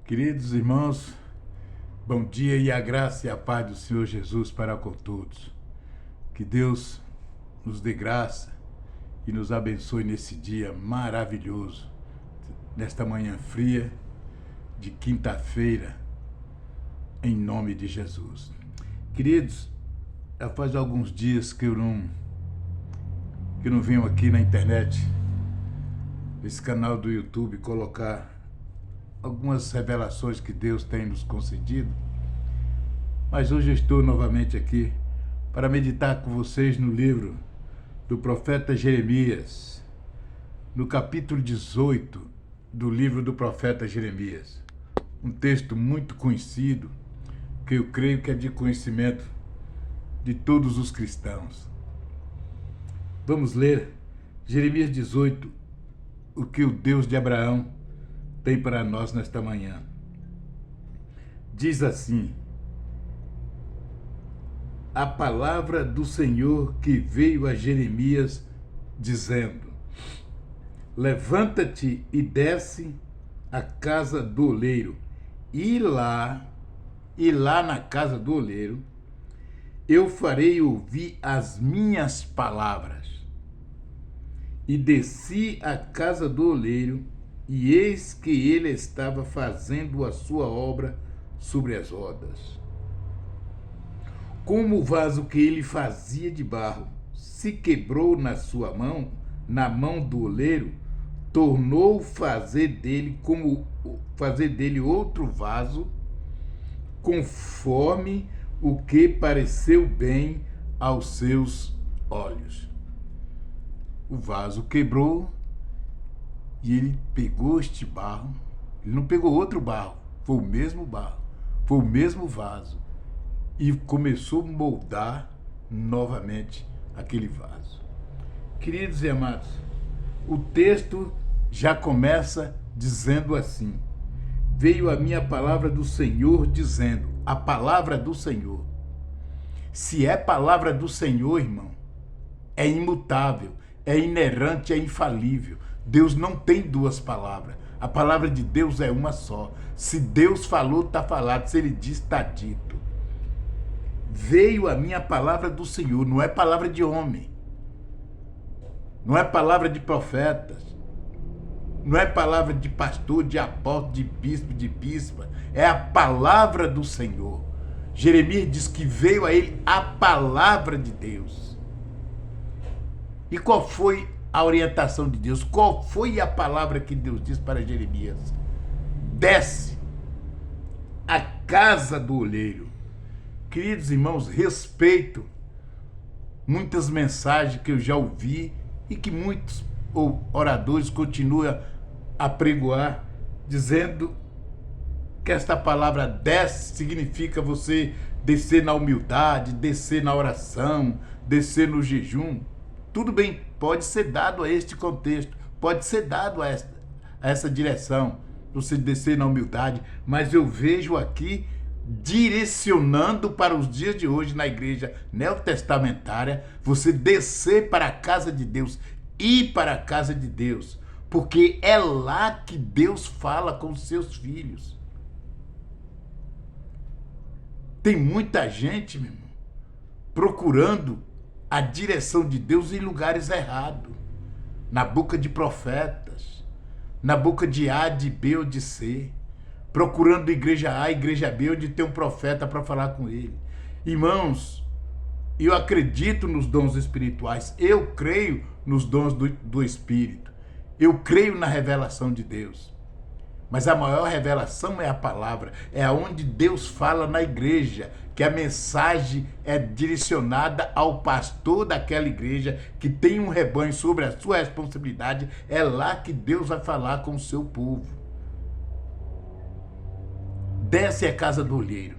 Queridos irmãos, bom dia e a graça e a paz do Senhor Jesus para com todos. Que Deus nos dê graça e nos abençoe nesse dia maravilhoso, nesta manhã fria de quinta-feira, em nome de Jesus. Queridos, já faz alguns dias que eu não venho aqui na internet, nesse canal do YouTube, colocar algumas revelações que Deus tem nos concedido, mas hoje eu estou novamente aqui para meditar com vocês no livro do profeta Jeremias, no capítulo 18 do livro do profeta Jeremias. Um texto muito conhecido, que eu creio que é de conhecimento de todos os cristãos. Vamos ler Jeremias 18, o que o Deus de Abraão tem para nós nesta manhã. Diz assim: a palavra do Senhor que veio a Jeremias, dizendo: levanta-te e desce à casa do oleiro, e lá na casa do oleiro, eu farei ouvir as minhas palavras. E desci à casa do oleiro, e eis que ele estava fazendo a sua obra sobre as rodas. Como o vaso que ele fazia de barro se quebrou na sua mão, na mão do oleiro, tornou fazer dele outro vaso, conforme o que pareceu bem aos seus olhos. O vaso quebrou e ele pegou este barro. Ele não pegou outro barro, foi o mesmo barro, foi o mesmo vaso, e começou a moldar novamente aquele vaso. Queridos e amados, o texto já começa dizendo assim: veio a minha palavra do Senhor dizendo. A palavra do Senhor. Se é palavra do Senhor, irmão, é imutável, é inerrante, é infalível. Deus não tem duas palavras. A palavra de Deus é uma só. Se Deus falou, está falado. Se Ele diz, está dito. Veio a minha palavra do Senhor. Não é palavra de homem. Não é palavra de profetas. Não é palavra de pastor, de apóstolo, de bispo, de bispa. É a palavra do Senhor. Jeremias diz que veio a ele a palavra de Deus. E qual foi a orientação de Deus? Qual foi a palavra que Deus disse para Jeremias? Desce à casa do oleiro. Queridos irmãos, respeito muitas mensagens que eu já ouvi e que muitos oradores continuam a pregoar, dizendo que esta palavra desce significa você descer na humildade, descer na oração, descer no jejum. Tudo bem, pode ser dado a este contexto, pode ser dado a essa direção, você descer na humildade, mas eu vejo aqui direcionando para os dias de hoje na igreja neotestamentária, você descer para a casa de Deus, ir para a casa de Deus, porque é lá que Deus fala com os seus filhos. Tem muita gente, meu irmão, procurando a direção de Deus em lugares errados, na boca de profetas, na boca de A, de B ou de C, procurando igreja A, igreja B, onde tem um profeta para falar com ele. Irmãos, eu acredito nos dons espirituais, eu creio nos dons do Espírito, eu creio na revelação de Deus. Mas a maior revelação é a palavra, é aonde Deus fala na igreja, que a mensagem é direcionada ao pastor daquela igreja, que tem um rebanho sobre a sua responsabilidade, é lá que Deus vai falar com o seu povo. Desce à casa do olheiro,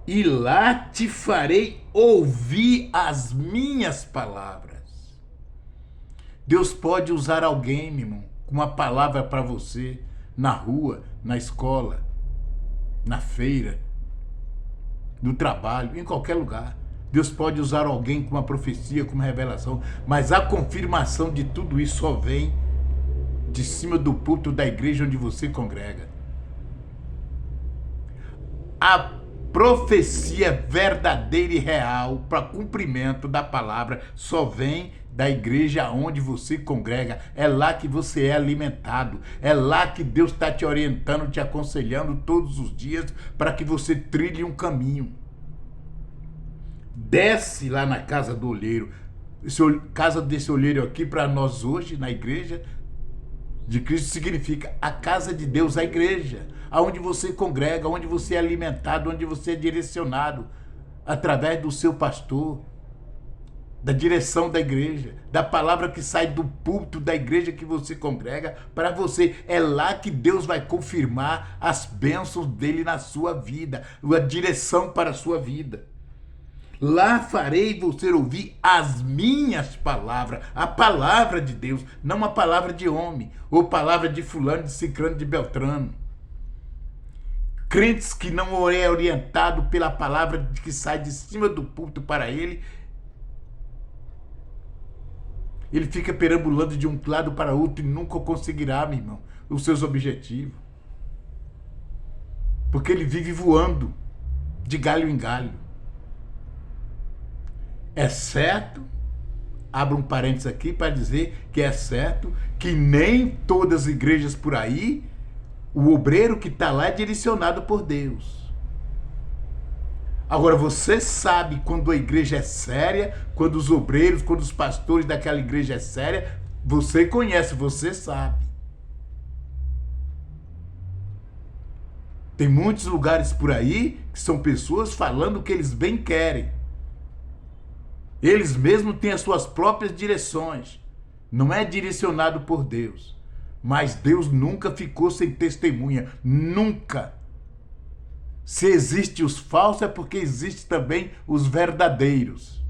e lá te farei ouvir as minhas palavras. Deus pode usar alguém, meu irmão, com uma palavra para você, na rua, na escola, na feira, no trabalho, em qualquer lugar. Deus pode usar alguém com uma profecia, com uma revelação, mas a confirmação de tudo isso só vem de cima do púlpito da igreja onde você congrega. A profecia verdadeira e real para cumprimento da palavra só vem da igreja onde você congrega. É lá que você é alimentado. É lá que Deus está te orientando, te aconselhando todos os dias para que você trilhe um caminho. Desce lá na casa do olheiro. Casa desse olheiro aqui, para nós hoje, na igreja de Cristo, significa a casa de Deus, a igreja, aonde você congrega, onde você é alimentado, onde você é direcionado, através do seu pastor, da direção da igreja, da palavra que sai do púlpito da igreja que você congrega para você. É lá que Deus vai confirmar as bênçãos dele na sua vida, a direção para a sua vida. Lá farei você ouvir as minhas palavras, a palavra de Deus, não a palavra de homem, ou palavra de fulano, de ciclano, de beltrano. Crentes que não é orientado pela palavra que sai de cima do púlpito para ele fica perambulando de um lado para outro e nunca conseguirá, meu irmão, os seus objetivos. Porque ele vive voando de galho em galho. É certo, abro um parênteses aqui para dizer que é certo que nem todas as igrejas por aí, o obreiro que está lá é direcionado por Deus. Agora, você sabe quando a igreja é séria, quando os obreiros, quando os pastores daquela igreja é séria, você conhece, você sabe. Tem muitos lugares por aí que são pessoas falando o que eles bem querem. Eles mesmos têm as suas próprias direções. Não é direcionado por Deus. Mas Deus nunca ficou sem testemunha. Nunca. Se existem os falsos, é porque existem também os verdadeiros.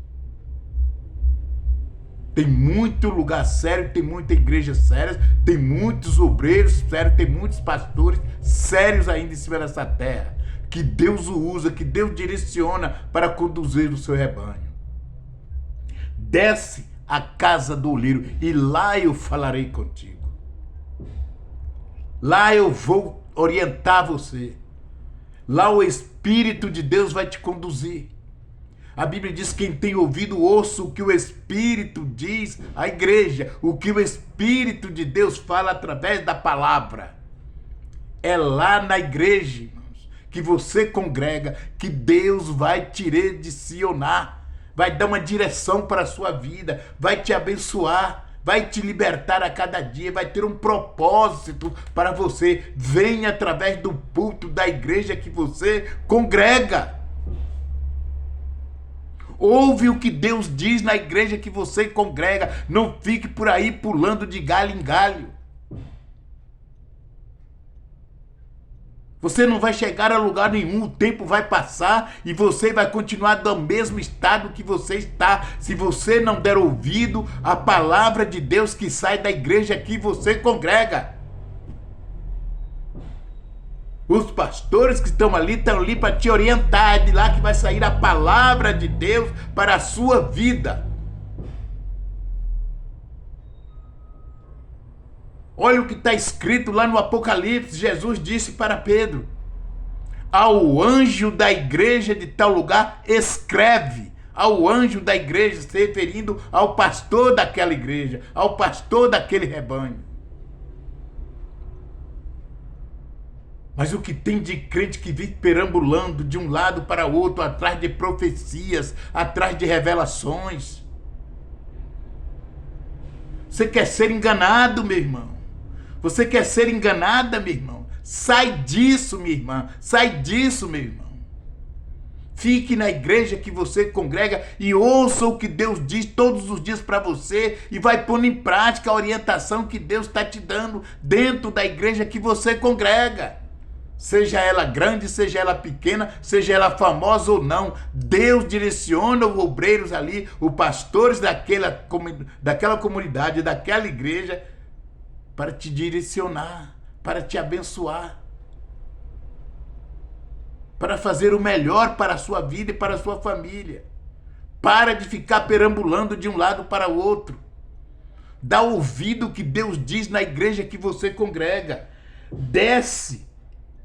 Tem muito lugar sério, tem muita igreja séria, tem muitos obreiros sérios, tem muitos pastores sérios ainda em cima dessa terra. Que Deus o usa, que Deus direciona para conduzir o seu rebanho. Desce à casa do olheiro e lá eu falarei contigo. Lá eu vou orientar você. Lá o Espírito de Deus vai te conduzir. A Bíblia diz: quem tem ouvido, ouça o que o Espírito diz à igreja. O que o Espírito de Deus fala através da palavra. É lá na igreja, irmãos, que você congrega, que Deus vai te direcionar. Vai dar uma direção para a sua vida, vai te abençoar, vai te libertar a cada dia, vai ter um propósito para você. Venha através do púlpito da igreja que você congrega. Ouve o que Deus diz na igreja que você congrega. Não fique por aí pulando de galho em galho. Você não vai chegar a lugar nenhum, o tempo vai passar e você vai continuar no mesmo estado que você está, se você não der ouvido à palavra de Deus que sai da igreja que você congrega. Os pastores que estão ali para te orientar, é de lá que vai sair a palavra de Deus para a sua vida. Olha o que está escrito lá no Apocalipse. Jesus disse para Pedro: ao anjo da igreja de tal lugar, escreve. Ao anjo da igreja, se referindo ao pastor daquela igreja, ao pastor daquele rebanho. Mas o que tem de crente que vive perambulando de um lado para o outro, atrás de profecias, atrás de revelações. Você quer ser enganado, meu irmão? Você quer ser enganada, meu irmão? Sai disso, minha irmã. Sai disso, meu irmão. Fique na igreja que você congrega e ouça o que Deus diz todos os dias para você e vai pondo em prática a orientação que Deus está te dando dentro da igreja que você congrega. Seja ela grande, seja ela pequena, seja ela famosa ou não, Deus direciona os obreiros ali, os pastores daquela comunidade, daquela igreja, para te direcionar, para te abençoar, para fazer o melhor para a sua vida e para a sua família. Para de ficar perambulando de um lado para o outro. Dá ouvido o que Deus diz na igreja que você congrega. Desce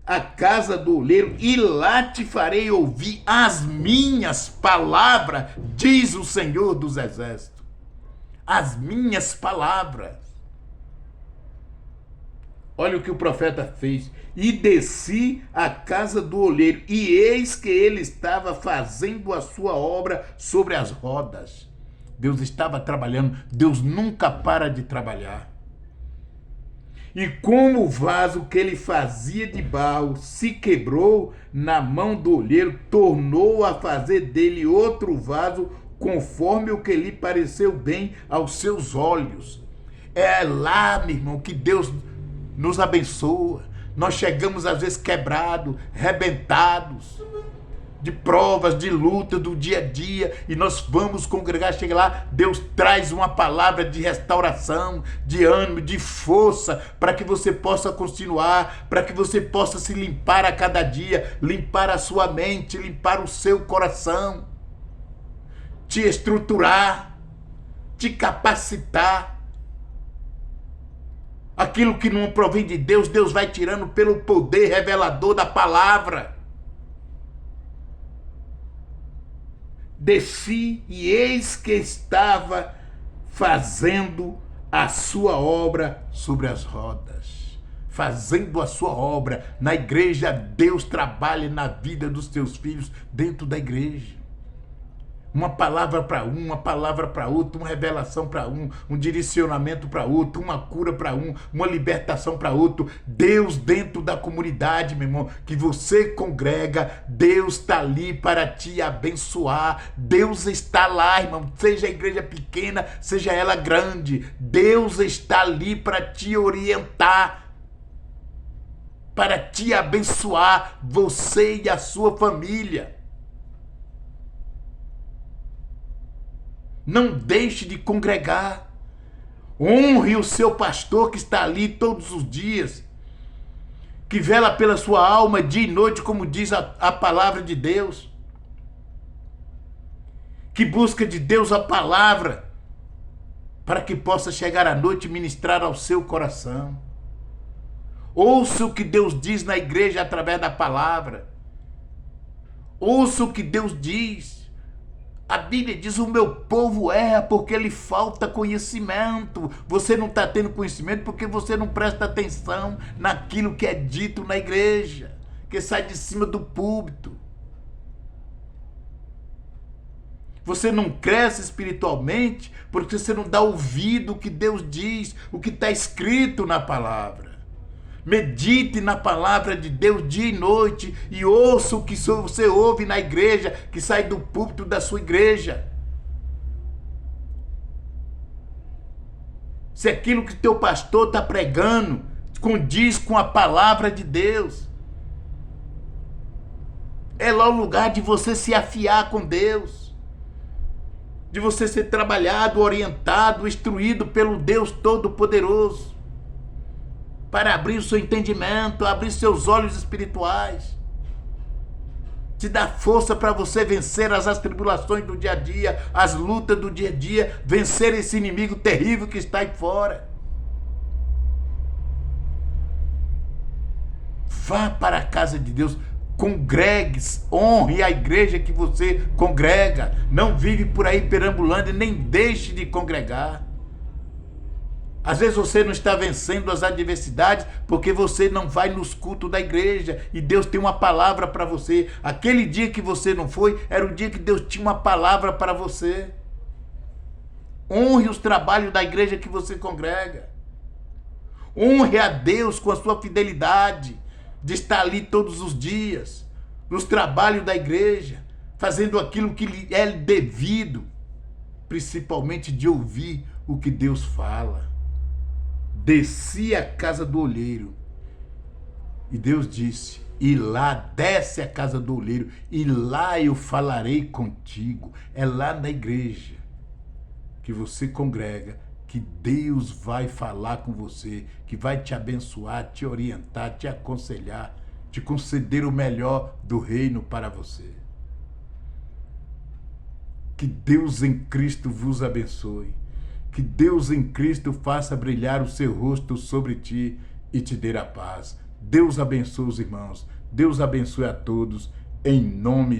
à casa do oleiro e lá te farei ouvir as minhas palavras, diz o Senhor dos Exércitos. As minhas palavras. Olha o que o profeta fez. E desci à casa do oleiro, e eis que ele estava fazendo a sua obra sobre as rodas. Deus estava trabalhando. Deus nunca para de trabalhar. E como o vaso que ele fazia de barro se quebrou na mão do olheiro, tornou a fazer dele outro vaso, conforme o que lhe pareceu bem aos seus olhos. É lá, meu irmão, que Deus nos abençoa. Nós chegamos às vezes quebrados, rebentados, de provas, de luta do dia a dia, e nós vamos congregar, chega lá, Deus traz uma palavra de restauração, de ânimo, de força, para que você possa continuar, para que você possa se limpar a cada dia, limpar a sua mente, limpar o seu coração, te estruturar, te capacitar. Aquilo que não provém de Deus, Deus vai tirando pelo poder revelador da palavra. Desci e eis que estava fazendo a sua obra sobre as rodas. Fazendo a sua obra. Na igreja, Deus trabalha na vida dos teus filhos dentro da igreja. Uma palavra para um, uma palavra para outro, uma revelação para um direcionamento para outro, uma cura para um, uma libertação para outro. Deus dentro da comunidade, meu irmão, que você congrega, Deus está ali para te abençoar. Deus está lá, irmão, seja a igreja pequena, seja ela grande. Deus está ali para te orientar, para te abençoar, você e a sua família. Não deixe de congregar. Honre o seu pastor que está ali todos os dias, que vela pela sua alma dia e noite, como diz a palavra de Deus, que busca de Deus a palavra, para que possa chegar à noite e ministrar ao seu coração. Ouça o que Deus diz na igreja através da palavra. Ouça o que Deus diz. A Bíblia diz: o meu povo erra porque lhe falta conhecimento. Você não está tendo conhecimento porque você não presta atenção naquilo que é dito na igreja, que sai de cima do púlpito. Você não cresce espiritualmente porque você não dá ouvido ao que Deus diz, o que está escrito na palavra. Medite na palavra de Deus dia e noite e ouça o que você ouve na igreja, que sai do púlpito da sua igreja. Se aquilo que teu pastor está pregando condiz com a palavra de Deus, é lá o lugar de você se afiar com Deus, de você ser trabalhado, orientado, instruído pelo Deus Todo-Poderoso, para abrir o seu entendimento, abrir seus olhos espirituais, te dar força para você vencer as tribulações do dia a dia, as lutas do dia a dia, vencer esse inimigo terrível que está aí fora. Vá para a casa de Deus, congregue, honre a igreja que você congrega, não vive por aí perambulando e nem deixe de congregar. Às vezes você não está vencendo as adversidades porque você não vai nos cultos da igreja e Deus tem uma palavra para você. Aquele dia que você não foi, era o dia que Deus tinha uma palavra para você. Honre os trabalhos da igreja que você congrega. Honre a Deus com a sua fidelidade de estar ali todos os dias, nos trabalhos da igreja, fazendo aquilo que lhe é devido, principalmente de ouvir o que Deus fala. Desci à casa do olheiro e Deus disse: e lá, desce à casa do olheiro e lá eu falarei contigo. É lá na igreja que você congrega que Deus vai falar com você, que vai te abençoar, te orientar, te aconselhar, te conceder o melhor do reino para você. Que Deus em Cristo vos abençoe. Que Deus em Cristo faça brilhar o seu rosto sobre ti e te dê a paz. Deus abençoe os irmãos. Deus abençoe a todos, em nome